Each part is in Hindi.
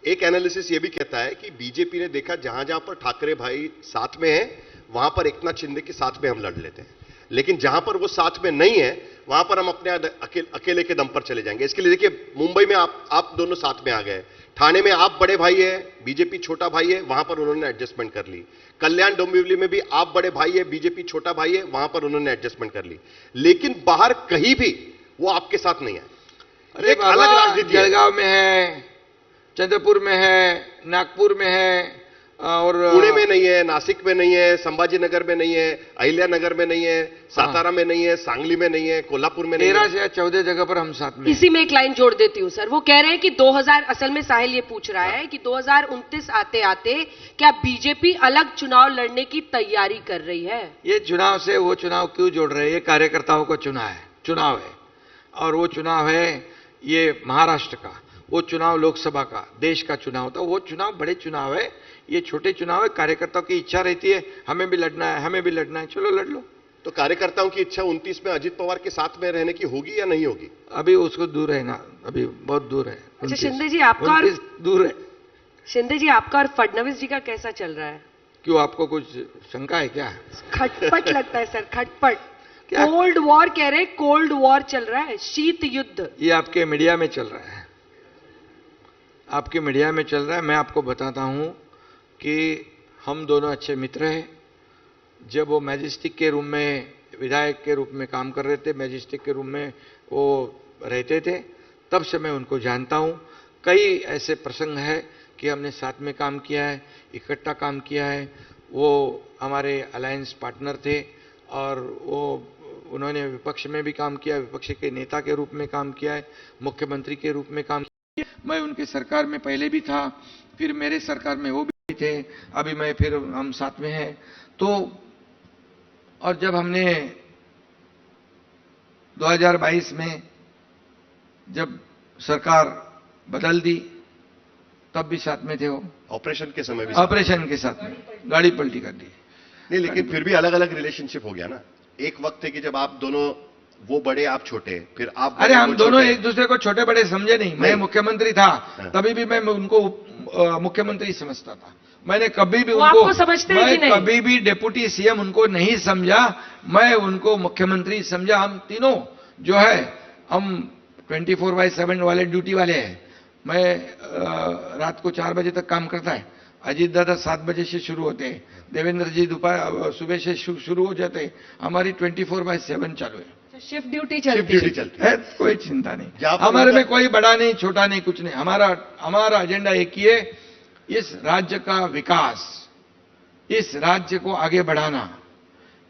एक एनालिसिस ये भी कहता है कि बीजेपी ने देखा जहां जहां पर ठाकरे भाई साथ में हैं, वहां पर एकनाथ शिंदे के साथ में हम लड़ लेते हैं, लेकिन जहां पर वो साथ में नहीं है वहां पर हम अपने अकेले के दम पर चले जाएंगे। इसके लिए देखिए, मुंबई में आप दोनों साथ में आ गए, ठाणे में आप बड़े भाई है, बीजेपी छोटा भाई है, वहां पर उन्होंने एडजस्टमेंट कर ली। कल्याण डोंबिवली में भी आप बड़े भाई है, बीजेपी छोटा भाई है, वहां पर उन्होंने एडजस्टमेंट कर ली। लेकिन बाहर कहीं भी वो आपके साथ नहीं है। अरे अलग राजनीति है। जलगांव में है, चंद्रपुर में है, नागपुर में है, और पुणे में नहीं है, नासिक में नहीं है, संभाजीनगर में नहीं है, अहिल्यानगर में नहीं है, सातारा में नहीं है, सांगली में नहीं है, कोल्हापुर में नहीं है। 13 से 14 जगह पर हम साथ में। इसी में एक लाइन जोड़ देती हूँ सर। वो कह रहे हैं कि 2000, असल में साहिल ये पूछ रहा है कि 2029 आते आते क्या बीजेपी अलग चुनाव लड़ने की तैयारी कर रही है? ये चुनाव से वो चुनाव क्यों जोड़ रहे हैं? ये कार्यकर्ताओं का चुनाव है, और वो चुनाव है ये महाराष्ट्र का, वो चुनाव लोकसभा का, देश का चुनाव था। वो चुनाव बड़े चुनाव है, ये छोटे चुनाव है। कार्यकर्ताओं की इच्छा रहती है हमें भी लड़ना है, हमें भी लड़ना है, चलो लड़ लो। तो कार्यकर्ताओं की इच्छा 29 में अजित पवार के साथ में रहने की होगी या नहीं होगी? अभी उसको दूर है ना, अभी बहुत दूर है। अच्छा शिंदे जी, आपका और दूर है। शिंदे जी, आपका और फडणवीस जी का कैसा चल रहा है? क्यों, आपको कुछ शंका है क्या? खटपट लगता है सर, खटपट। क्या? कोल्ड वॉर कह रहे हैं, कोल्ड वॉर चल रहा है, शीत युद्ध। ये आपके मीडिया में चल रहा है, आपके मीडिया में चल रहा है। मैं आपको बताता हूं कि हम दोनों अच्छे मित्र हैं। जब वो मैजेस्टिक के रूम में विधायक के रूप में काम कर रहे थे, मैजेस्टिक के रूम में वो रहते थे, तब से मैं उनको जानता हूं। कई ऐसे प्रसंग है कि हमने साथ में काम किया है, इकट्ठा काम किया है। वो हमारे अलायंस पार्टनर थे और वो उन्होंने विपक्ष में भी काम किया, विपक्ष के नेता के रूप में काम किया है, मुख्यमंत्री के रूप में काम किया। मैं उनकी सरकार में पहले भी था, फिर मेरे सरकार में वो भी थे, अभी मैं फिर हम साथ में हैं। तो और जब हमने 2022 में जब सरकार बदल दी तब भी साथ में थे। वो ऑपरेशन के समय भी ऑपरेशन के साथ में गाड़ी पलटी कर दी। नहीं, लेकिन फिर भी अलग अलग रिलेशनशिप हो गया ना। एक वक्त है कि जब आप दोनों, वो बड़े आप छोटे, फिर आप अरे हम दोनों एक दूसरे को छोटे बड़े समझे नहीं। मैं मुख्यमंत्री था तभी भी मैं उनको मुख्यमंत्री समझता था। मैंने कभी भी उनको समझते हैं कि नहीं? कभी भी डिप्टी सीएम उनको नहीं समझा, मैं उनको मुख्यमंत्री समझा। हम तीनों जो है हम 24/7 वाले ड्यूटी वाले हैं। मैं रात को 4 बजे तक काम करता है, अजीत दादा 7 बजे से शुरू होते हैं, देवेंद्र जी दोपहर सुबह से शुरू हो जाते हैं। हमारी 24/7 चालू है, शिफ्ट ड्यूटी चलती है। कोई चिंता नहीं, हमारे में कोई बड़ा नहीं छोटा नहीं कुछ नहीं। हमारा एजेंडा एक ही है, इस राज्य का विकास, इस राज्य को आगे बढ़ाना।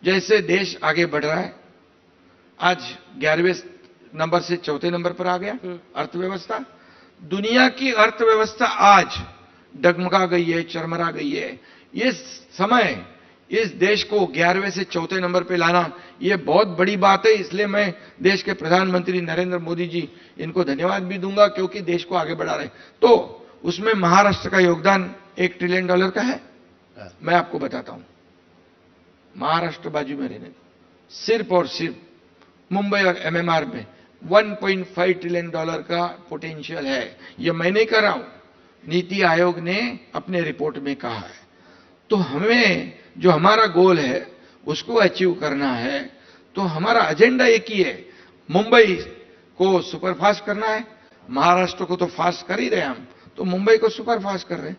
जैसे देश आगे बढ़ रहा है, आज 11वें नंबर से 4थे नंबर पर आ गया अर्थव्यवस्था। दुनिया की अर्थव्यवस्था आज डगमगा गई है, चरमरा गई है। इस समय इस देश को 11वें से 4थे नंबर पे लाना, ये बहुत बड़ी बात है। इसलिए मैं देश के प्रधानमंत्री नरेंद्र मोदी जी, इनको धन्यवाद भी दूंगा क्योंकि देश को आगे बढ़ा रहे। तो उसमें महाराष्ट्र का योगदान $1 ट्रिलियन का है। मैं आपको बताता हूं, महाराष्ट्र बाजू में रहने दो, सिर्फ और सिर्फ मुंबई और एमएमआर में $1.5 ट्रिलियन का पोटेंशियल है। ये मैं नहीं कर रहा हूं, नीति आयोग ने अपने रिपोर्ट में कहा है। तो हमें जो हमारा गोल है उसको अचीव करना है, तो हमारा एजेंडा एक ही है, मुंबई को सुपरफास्ट करना है। महाराष्ट्र को तो फास्ट कर ही रहे हैं हम, तो मुंबई को सुपरफास्ट कर रहे हैं।